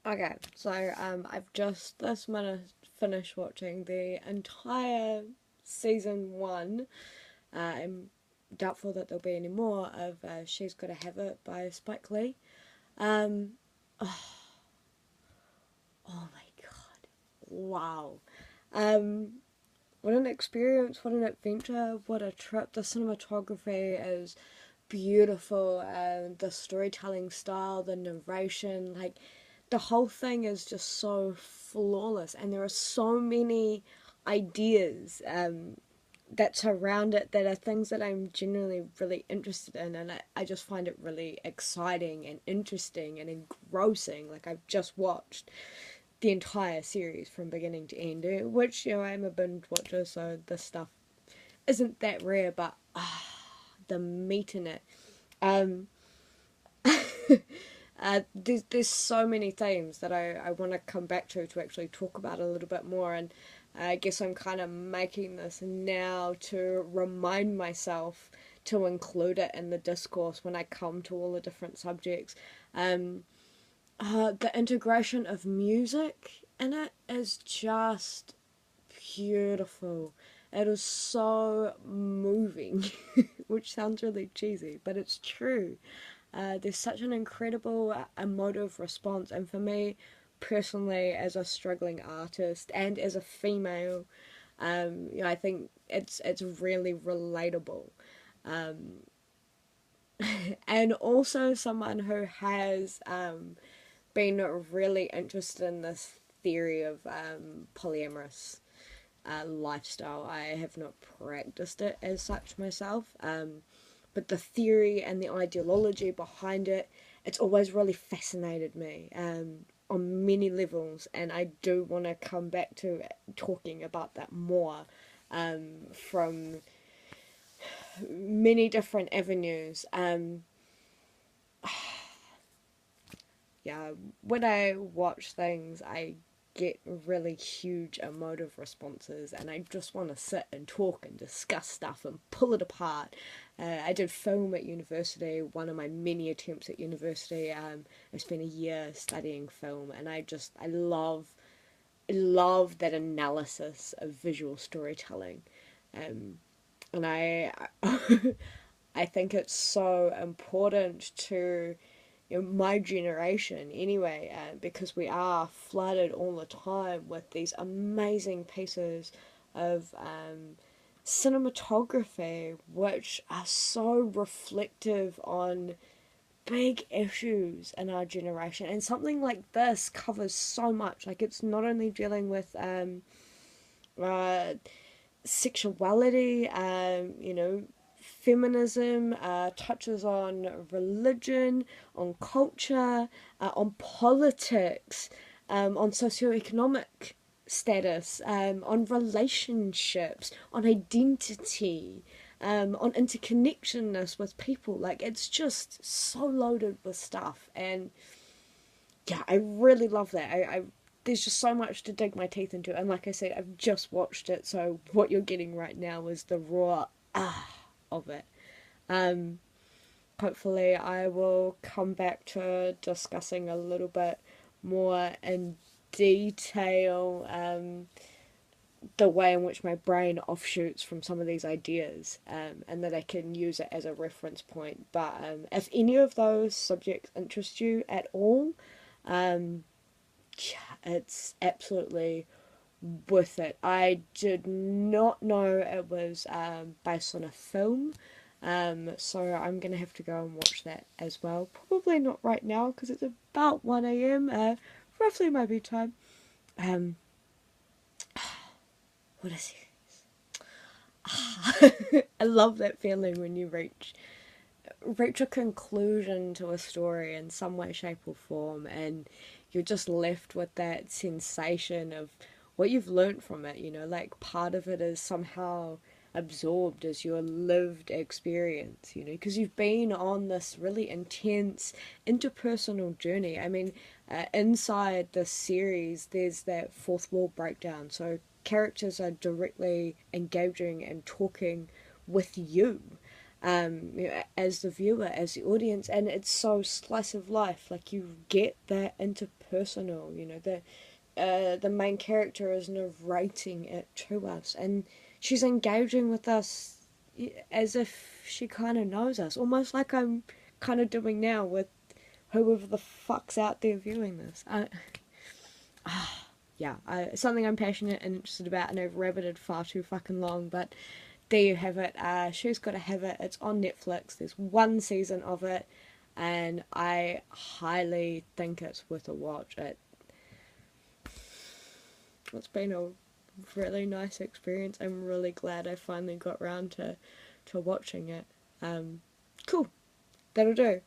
Okay, so I've just this minute finished watching the entire season one. I'm doubtful that there'll be any more of She's Gotta Have It by Spike Lee. Um, oh my god, wow. Um, what an experience, what an adventure, what a trip. The cinematography is beautiful, and the storytelling style, the narration, like the whole thing is just so flawless, and there are so many ideas that surround it that are things that I'm genuinely really interested in, and I just find it really exciting and interesting and engrossing. Like, I've just watched the entire series from beginning to end, which, I'm a binge watcher, so this stuff isn't that rare, but the meat in it. Um, there's so many themes that I want to come back to actually talk about a little bit more, and I guess I'm kind of making this now to remind myself to include it in the discourse when I come to all the different subjects. Um, the integration of music in it is just beautiful. It is so moving, which sounds really cheesy, but it's true. There's such an incredible emotive response, and for me personally, as a struggling artist and as a female, I think it's really relatable, um, and also someone who has been really interested in this theory of polyamorous lifestyle. I have not practiced it as such myself, but the theory and the ideology behind it, it's always really fascinated me on many levels, and I do want to come back to talking about that more from many different avenues. Yeah, when I watch things, I get really huge emotive responses, and I just want to sit and talk and discuss stuff and pull it apart. I did film at university, one of my many attempts at university. I spent a year studying film, and I love that analysis of visual storytelling. Um, and I think it's so important to my generation anyway, because we are flooded all the time with these amazing pieces of cinematography which are so reflective on big issues in our generation. And something like this covers so much. Like, it's not only dealing with uh, sexuality, feminism, touches on religion, on culture, on politics, on socioeconomic status, on relationships, on identity, on interconnectedness with people. Like, it's just so loaded with stuff, and yeah, I really love that. I there's just so much to dig my teeth into, and like I said, I've just watched it, so what you're getting right now is the raw of it. Um, Hopefully, I will come back to discussing a little bit more in detail the way in which my brain offshoots from some of these ideas, and that I can use it as a reference point. But if any of those subjects interest you at all, um, yeah, it's absolutely worth it. I did not know it was based on a film, so I'm gonna have to go and watch that as well. Probably not right now because it's about 1 a.m. Roughly my bedtime. Um, what is it? I love that feeling when you reach a conclusion to a story in some way, shape, or form, and you're just left with that sensation of what you've learnt from it. Like, part of it is somehow absorbed as your lived experience, because you've been on this really intense interpersonal journey. I mean, inside this series, there's that fourth wall breakdown. So characters are directly engaging and talking with you, as the viewer, as the audience, and it's so slice of life. Like, you get that interpersonal. The main character is narrating it to us, and she's engaging with us as if she kind of knows us, almost like I'm kind of doing now with whoever the fuck's out there viewing this. Something I'm passionate and interested about, and I've rabbited far too fucking long, but there you have it. She's Gotta Have It. It's on Netflix. There's one season of it, and I highly think it's worth a watch. It's been a really nice experience. I'm really glad I finally got round to watching it. Cool. That'll do.